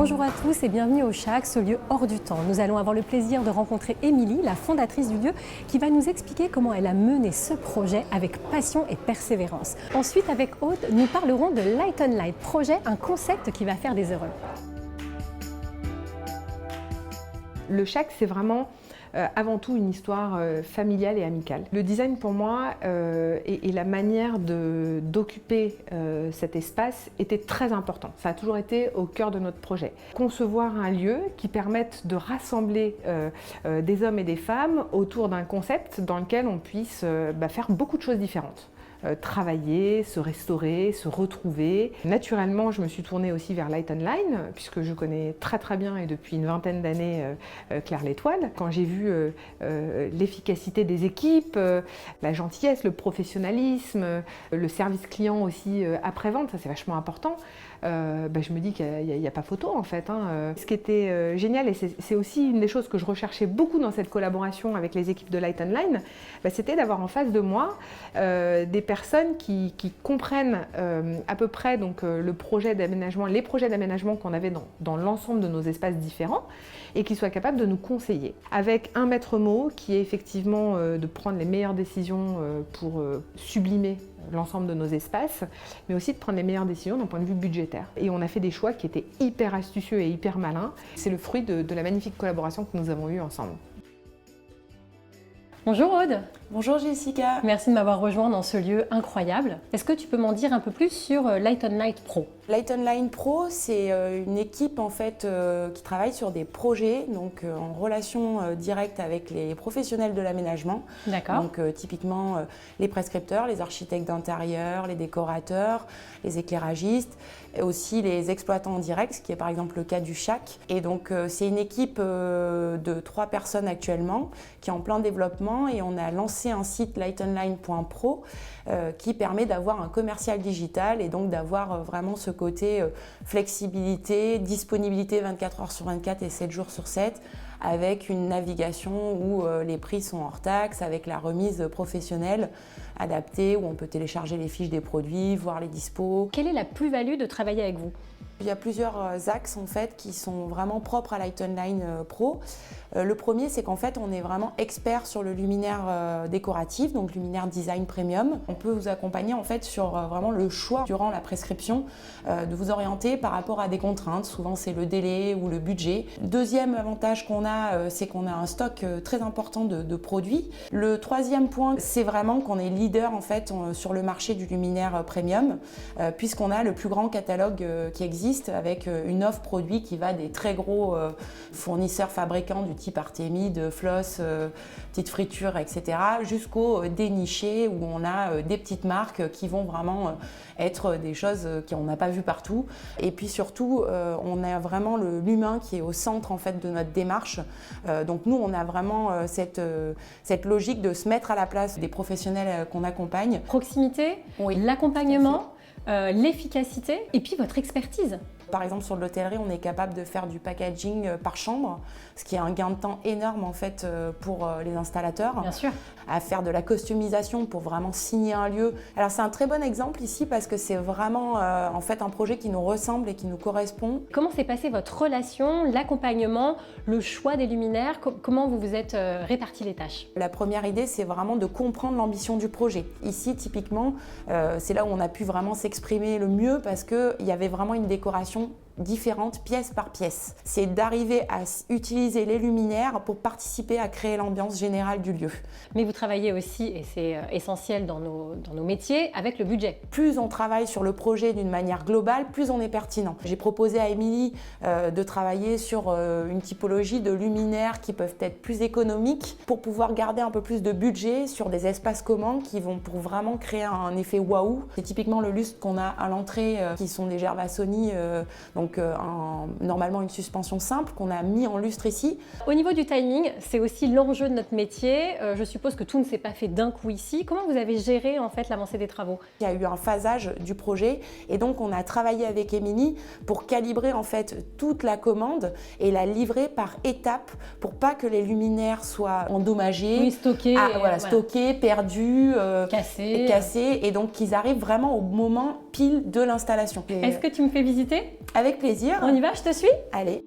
Bonjour à tous et bienvenue au Shack, ce lieu hors du temps. Nous allons avoir le plaisir de rencontrer Émilie, la fondatrice du lieu, qui va nous expliquer comment elle a mené ce projet avec passion et persévérance. Ensuite, avec Aude, nous parlerons de Light on Light, projet, un concept qui va faire des heureux. Le Shack, c'est vraiment avant tout une histoire familiale et amicale. Le design pour moi et la manière d'occuper cet espace était très important. Ça a toujours été au cœur de notre projet. Concevoir un lieu qui permette de rassembler des hommes et des femmes autour d'un concept dans lequel on puisse faire beaucoup de choses différentes. Travailler, se restaurer, se retrouver. Naturellement, je me suis tournée aussi vers Light on Line, puisque je connais très bien et depuis une vingtaine d'années Claire L'Étoile. Quand j'ai vu l'efficacité des équipes, la gentillesse, le professionnalisme, le service client aussi après-vente, ça c'est vachement important, je me dis qu'il n'y a pas photo en fait. Ce qui était génial, et c'est aussi une des choses que je recherchais beaucoup dans cette collaboration avec les équipes de Light on Line, c'était d'avoir en face de moi des personnes qui comprennent à peu près donc, les projets d'aménagement qu'on avait dans l'ensemble de nos espaces différents et qui soient capables de nous conseiller. Avec un maître mot qui est effectivement de prendre les meilleures décisions pour sublimer l'ensemble de nos espaces, mais aussi de prendre les meilleures décisions d'un point de vue budgétaire. Et on a fait des choix qui étaient hyper astucieux et hyper malins. C'est le fruit de la magnifique collaboration que nous avons eue ensemble. Bonjour Aude. Bonjour Jessica. Merci de m'avoir rejoint dans ce lieu incroyable. Est-ce que tu peux m'en dire un peu plus sur Light on Light Pro ? Light on Line Pro, c'est une équipe en fait qui travaille sur des projets, donc en relation directe avec les professionnels de l'aménagement. D'accord. Donc typiquement les prescripteurs, les architectes d'intérieur, les décorateurs, les éclairagistes, et aussi les exploitants en direct, ce qui est par exemple le cas du Shack. Et donc c'est une équipe de 3 personnes actuellement qui est en plein développement, et on a lancé un site lightonline.pro qui permet d'avoir un commercial digital et donc d'avoir vraiment ce côté flexibilité, disponibilité 24 heures sur 24 et 7 jours sur 7, avec une navigation où les prix sont hors taxe, avec la remise professionnelle adaptée, où on peut télécharger les fiches des produits, voir les dispos. Quelle est la plus-value de travailler avec vous ? Il y a plusieurs axes en fait qui sont vraiment propres à Light on Line Pro. Le premier, c'est qu'en fait, on est vraiment expert sur le luminaire décoratif, donc luminaire design premium. On peut vous accompagner en fait sur vraiment le choix durant la prescription, de vous orienter par rapport à des contraintes. Souvent, c'est le délai ou le budget. Deuxième avantage qu'on a, c'est qu'on a un stock très important de produits. Le troisième point, c'est vraiment qu'on est leader en fait sur le marché du luminaire premium, puisqu'on a le plus grand catalogue qui existe, avec une offre produit qui va des très gros fournisseurs fabricants du type Artemide, Floss, Petite Friture, etc., jusqu'aux dénichés où on a des petites marques qui vont vraiment être des choses qu'on n'a pas vues partout. Et puis surtout, on a vraiment l'humain qui est au centre en fait de notre démarche. Donc nous, on a vraiment cette logique de se mettre à la place des professionnels qu'on accompagne. Proximité, Oui, l'accompagnement, l'efficacité et puis votre expertise. Par exemple, sur l'hôtellerie, on est capable de faire du packaging par chambre, ce qui est un gain de temps énorme en fait pour les installateurs. Bien sûr. À faire de la customisation pour vraiment signer un lieu. Alors c'est un très bon exemple ici parce que c'est vraiment en fait un projet qui nous ressemble et qui nous correspond. Comment s'est passée votre relation, l'accompagnement, le choix des luminaires ? Comment vous vous êtes réparti les tâches ? La première idée, c'est vraiment de comprendre l'ambition du projet. Ici, typiquement, c'est là où on a pu vraiment s'exprimer le mieux parce qu'il y avait vraiment une décoration différentes pièce par pièce. C'est d'arriver à utiliser les luminaires pour participer à créer l'ambiance générale du lieu. Mais vous travaillez aussi, et c'est essentiel dans nos métiers, avec le budget. Plus on travaille sur le projet d'une manière globale, plus on est pertinent. J'ai proposé à Émilie de travailler sur une typologie de luminaires qui peuvent être plus économiques pour pouvoir garder un peu plus de budget sur des espaces communs qui vont pour vraiment créer un effet waouh. C'est typiquement le lustre qu'on a à l'entrée qui sont des Gervasoni, donc normalement une suspension simple qu'on a mis en lustre ici. Au niveau du timing, c'est aussi l'enjeu de notre métier. Je suppose que tout ne s'est pas fait d'un coup ici. Comment vous avez géré en fait l'avancée des travaux ? Il y a eu un phasage du projet et donc on a travaillé avec Émilie pour calibrer en fait toute la commande et la livrer par étapes pour pas que les luminaires soient endommagés, oui, stockés, stockés, perdus, cassés, et donc qu'ils arrivent vraiment au moment pile de l'installation. Est-ce que tu me fais visiter ? Avec plaisir. On y va, je te suis? Allez.